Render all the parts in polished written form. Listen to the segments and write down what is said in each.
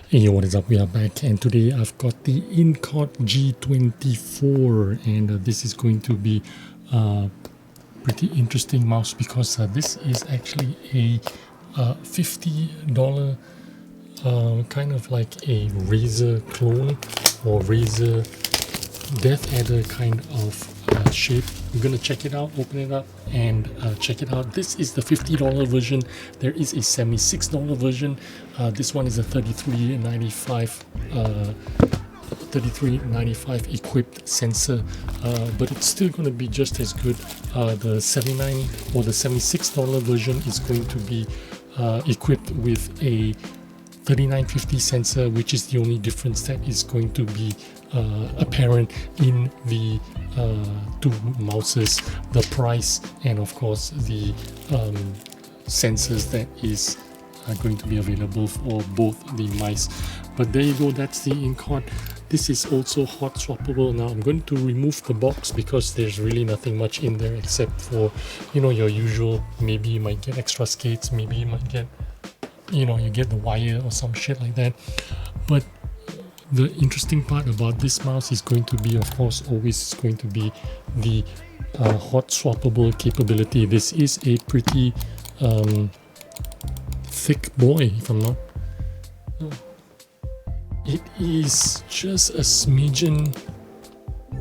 Hey, what is up? We are back, and today I've got the Incott G24, and this is going to be a pretty interesting mouse because this is actually a $50 kind of like a Razer clone or Razer Death Adder kind of shape. We're gonna check it out, open it up, and check it out. This is the $50 version. There is a $76 version. This one is a $33.95 equipped sensor, but it's still going to be just as good. The $79 or the $76 version is going to be equipped with a $39.50 sensor, which is the only difference that is going to be apparent in the two mouses, the price, and of course the sensors that is going to be available for both the mice. But there you go, that's the Incott. This is also hot-swappable. Now I'm going to remove the box because there's really nothing much in there except for, you know, your usual. Maybe you might get extra skates, maybe you might get, you know, you get the wire or some shit like that. But the interesting part about this mouse is going to be, of course, always going to be the hot swappable capability. This is a pretty thick boy, if I'm not. It is just a smidgen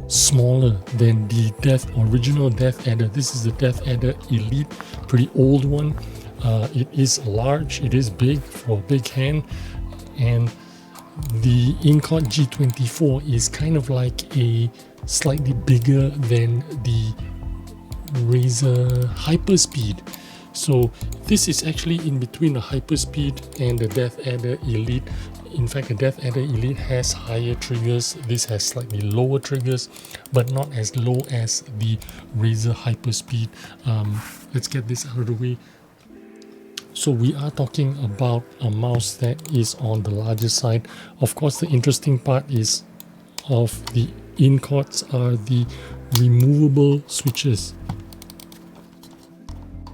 smaller than the original Death Adder. This is the Death Adder Elite, pretty old one. It is large, it is big for a big hand, and the Incott G24 is kind of like a slightly bigger than the Razer Hyperspeed. So this is actually in between the Hyperspeed and the Death Adder Elite. In fact, the Death Adder Elite has higher triggers. This has slightly lower triggers, but not as low as the Razer Hyperspeed. Let's get this out of the way. So we are talking about a mouse that is on the larger side. Of course, the interesting part is of the Incotts are the removable switches.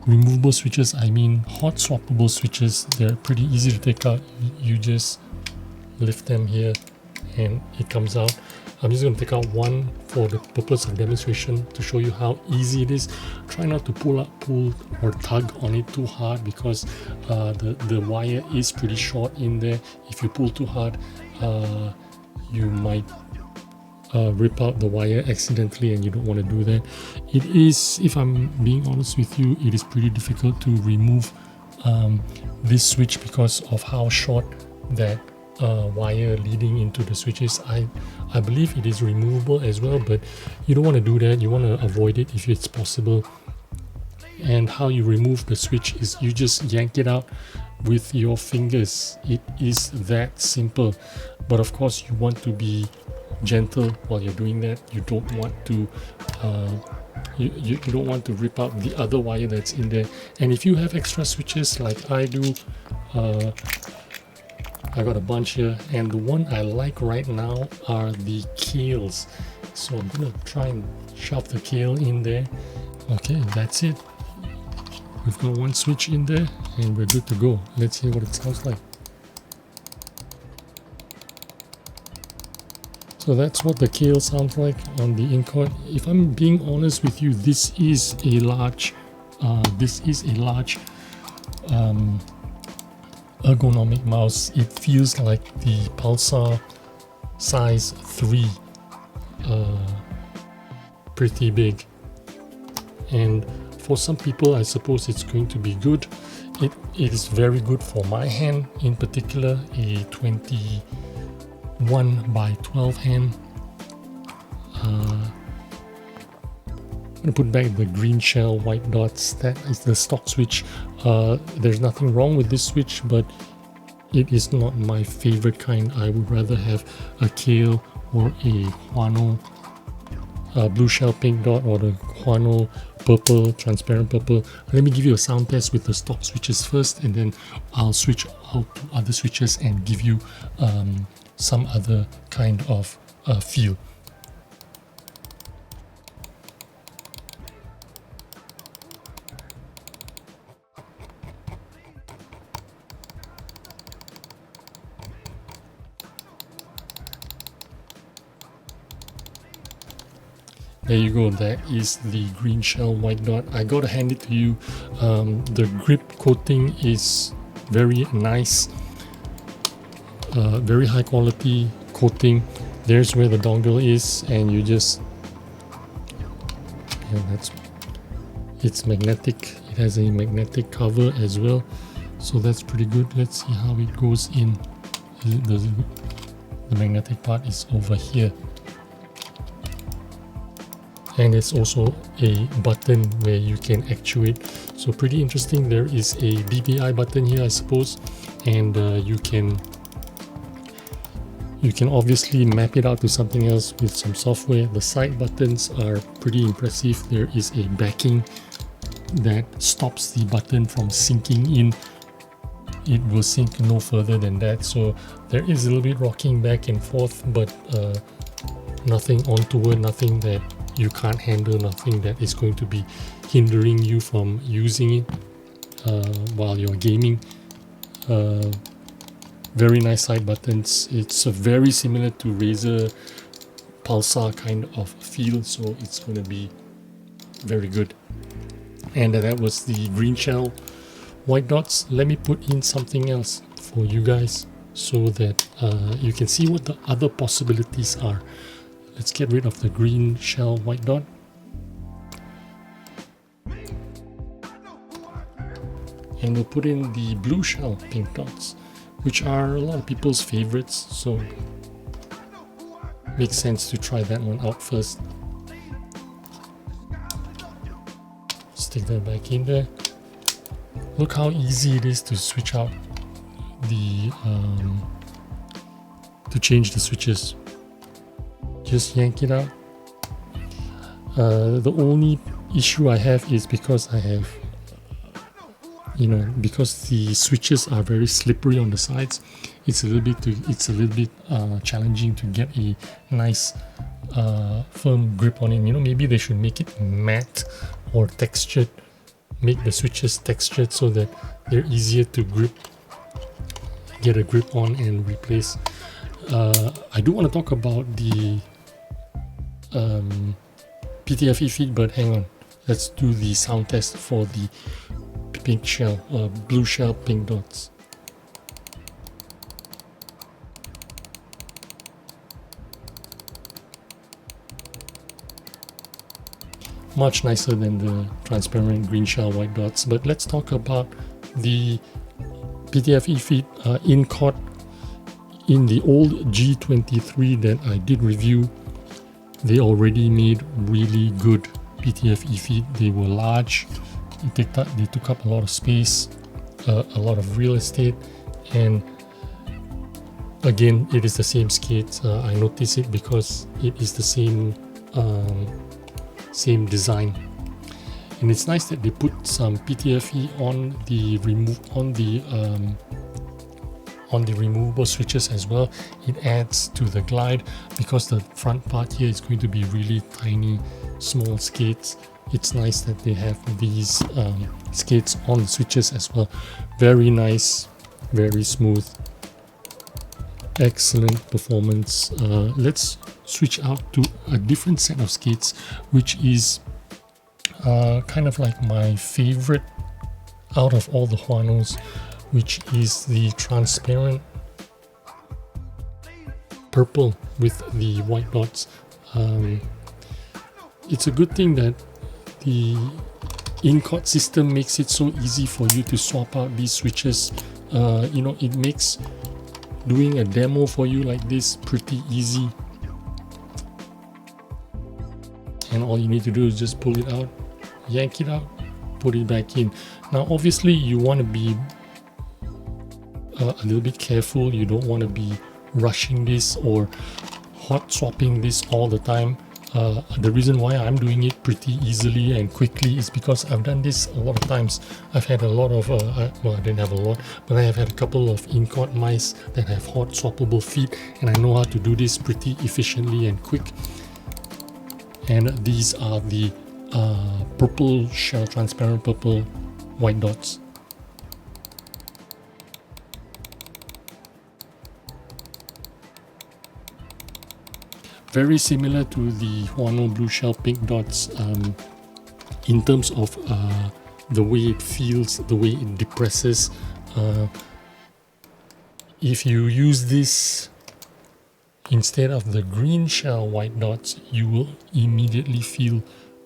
Removable switches, I mean hot swappable switches. They're pretty easy to take out. You just lift them here and it comes out. I'm just going to take out one for the purpose of demonstration to show you how easy it is. Try not to pull or tug on it too hard because the wire is pretty short in there. If you pull too hard, you might rip out the wire accidentally, and you don't want to do that. It is, if I'm being honest with you, it is pretty difficult to remove this switch because of how short that wire leading into the switch is. I believe it is removable as well, but you don't want to do that. You want to avoid it if it's possible. And how you remove the switch is you just yank it out with your fingers. It is that simple. But of course, you want to be gentle while you're doing that. You don't want to you don't want to rip out the other wire that's in there. And if you have extra switches like I do, I got a bunch here, and the one I like right now are the Kales. So I'm gonna try and shove the Kale in there. Okay, that's it. We've got one switch in there and we're good to go. Let's hear what it sounds like. So that's what the Kale sounds like on the Incott. If I'm being honest with you, this is a large ergonomic mouse. It feels like the Pulsar size 3, pretty big. And for some people, I suppose it's going to be good. It is very good for my hand, in particular a 21x12 hand. I'm going to put back the green shell, white dots. That is the stock switch. There's nothing wrong with this switch, but it is not my favorite kind. I would rather have a Kale or a Huano blue shell pink dot, or the Huano purple, transparent purple. Let me give you a sound test with the stock switches first, and then I'll switch out to other switches and give you some other kind of feel. There you go, that is the green shell white dot. I gotta hand it to you. The grip coating is very nice, very high quality coating. There's where the dongle is, and you just, it's magnetic. It has a magnetic cover as well, so that's pretty good. Let's see how it goes in. The magnetic part is over here, and it's also a button where you can actuate, so pretty interesting. There is a DPI button here, I suppose, and you can obviously map it out to something else with some software. The side buttons are pretty impressive. There is a backing that stops the button from sinking in. It will sink no further than that, so there is a little bit rocking back and forth, but nothing untoward, nothing that you can't handle, nothing that is going to be hindering you from using it while you're gaming. Very nice side buttons. It's very similar to Razer Pulsar kind of feel, so it's going to be very good. And that was the green shell white dots. Let me put in something else for you guys so that you can see what the other possibilities are. Let's get rid of the green shell white dot. And we'll put in the blue shell pink dots, which are a lot of people's favorites, so makes sense to try that one out first. Stick that back in there. Look how easy it is to switch out the to change the switches. Just yank it out. The only issue I have is because I have, because the switches are very slippery on the sides, it's a little bit challenging to get a nice firm grip on it. Maybe they should make it matte or textured, make the switches textured so that they're easier to get a grip on and replace. I do want to talk about the PTFE feed, but hang on, let's do the sound test for the pink shell, blue shell pink dots. Much nicer than the transparent green shell white dots. But let's talk about the PTFE feed. Incott, in the old G23 that I did review, they already made really good PTFE feed. They were large, they took up a lot of space, a lot of real estate, and again, it is the same skate. I notice it because it is the same design, and it's nice that they put some PTFE on the removable switches as well. It adds to the glide because the front part here is going to be really tiny, small skates. It's nice that they have these skates on the switches as well. Very nice, very smooth, excellent performance. Let's switch out to a different set of skates, which is kind of like my favorite out of all the Huanos, which is the transparent purple with the white dots. It's a good thing that the Incott system makes it so easy for you to swap out these switches. It makes doing a demo for you like this pretty easy, and all you need to do is just pull it out, yank it out, put it back in. Now obviously you want to be a little bit careful. You don't want to be rushing this or hot swapping this all the time. The reason why I'm doing it pretty easily and quickly is because I've done this a lot of times. I've had a lot of, well, I didn't have a lot, but I have had a couple of Incott mice that have hot swappable feet, and I know how to do this pretty efficiently and quick. And these are the purple shell, transparent purple white dots. very similar to the Huano Blue Shell Pink Dots in terms of the way it feels, the way it depresses. If you use this instead of the green shell white dots, you will immediately feel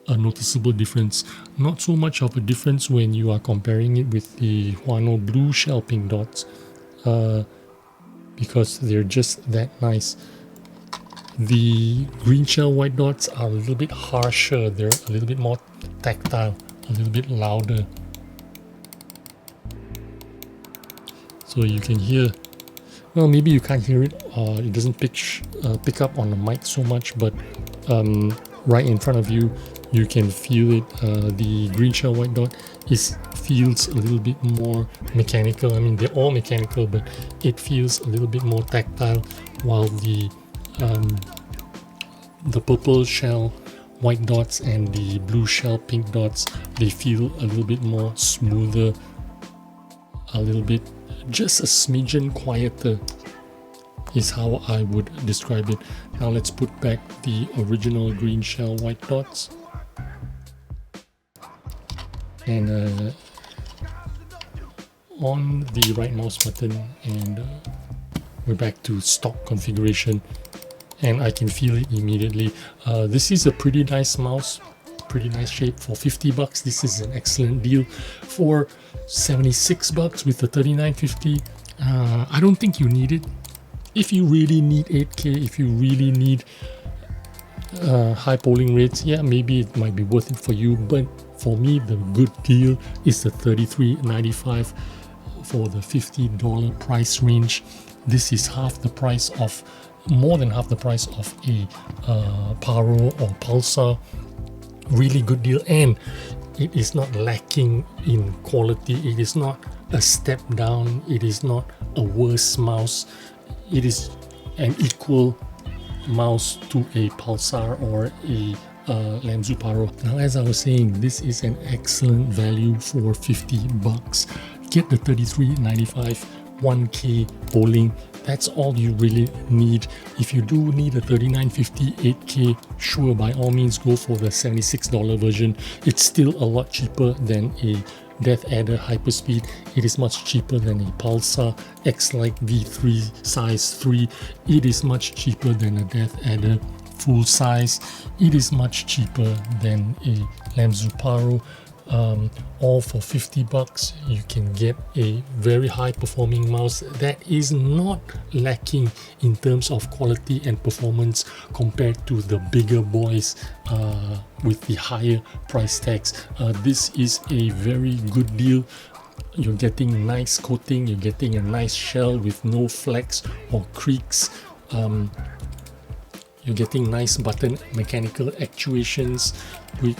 a noticeable difference. Not so much of a difference when you are comparing it with the Huano Blue Shell Pink Dots, because they're just that nice. The green shell white dots are a little bit harsher, they're a little bit more tactile, a little bit louder. So you can hear, well, maybe you can't hear it, it doesn't pick up on the mic so much, but right in front of you, you can feel it. The green shell white dot feels a little bit more mechanical. I mean, they're all mechanical, but it feels a little bit more tactile, while the purple shell white dots and the blue shell pink dots, they feel a little bit more smoother, a little bit, just a smidgen quieter is how I would describe it. Now let's put back the original green shell white dots, and on the right mouse button, and we're back to stock configuration, and I can feel it immediately. This is a pretty nice mouse, pretty nice shape. For 50 bucks, this is an excellent deal. For 76 bucks with the 3950, I don't think you need it. If you really need 8K, if you really need high polling rates, yeah, maybe it might be worth it for you. But for me, the good deal is the $33.95 for the $50 price range. This is half the price of, more than half the price of a Paro or Pulsar. Really good deal, and it is not lacking in quality. It is not a step down. It is not a worse mouse. It is an equal mouse to a Pulsar or a Lamzu Paro. Now, as I was saying, this is an excellent value for 50 bucks. Get the $33.95 1K polling. That's all you really need. If you do need a $39.50 8K, sure, by all means go for the $76 version. It's still a lot cheaper than a Death Adder Hyperspeed. It is much cheaper than a Pulsar X-Lite V3 size 3. It is much cheaper than a Death Adder full size. It is much cheaper than a Lamzu Paro. All for 50 bucks, you can get a very high performing mouse that is not lacking in terms of quality and performance compared to the bigger boys with the higher price tags. This is a very good deal. You're getting nice coating, you're getting a nice shell with no flecks or creaks. You're getting nice button mechanical actuations,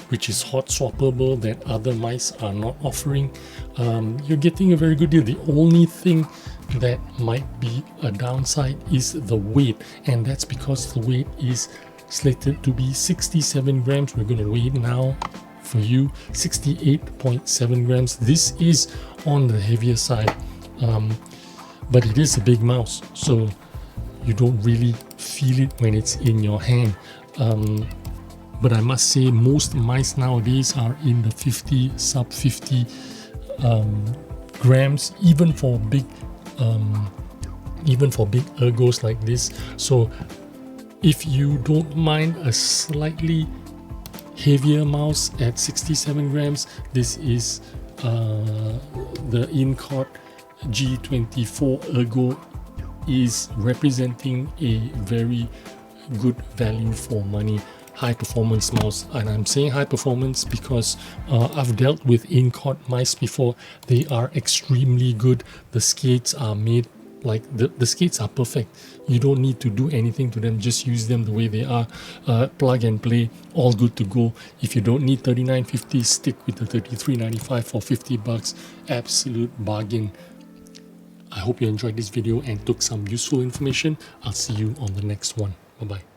which is hot swappable, that other mice are not offering. You're getting a very good deal. The only thing that might be a downside is the weight, and that's because the weight is slated to be 67 grams. We're going to weigh it now for you, 68.7 grams. This is on the heavier side, but it is a big mouse, so you don't really feel it when it's in your hand. But I must say, most mice nowadays are in the 50, sub 50 grams, even for big ergos like this. So if you don't mind a slightly heavier mouse at 67 grams, this is the Incott G24 Ergo is representing a very good value for money high performance mouse. And I'm saying high performance because I've dealt with Incott mice before. They are extremely good. The skates are made like the skates are perfect. You don't need to do anything to them, just use them the way they are. Plug and play, all good to go. If you don't need $39.50, stick with the $33.95 for 50 bucks. Absolute bargain. I hope you enjoyed this video and took some useful information. I'll see you on the next one. Bye bye.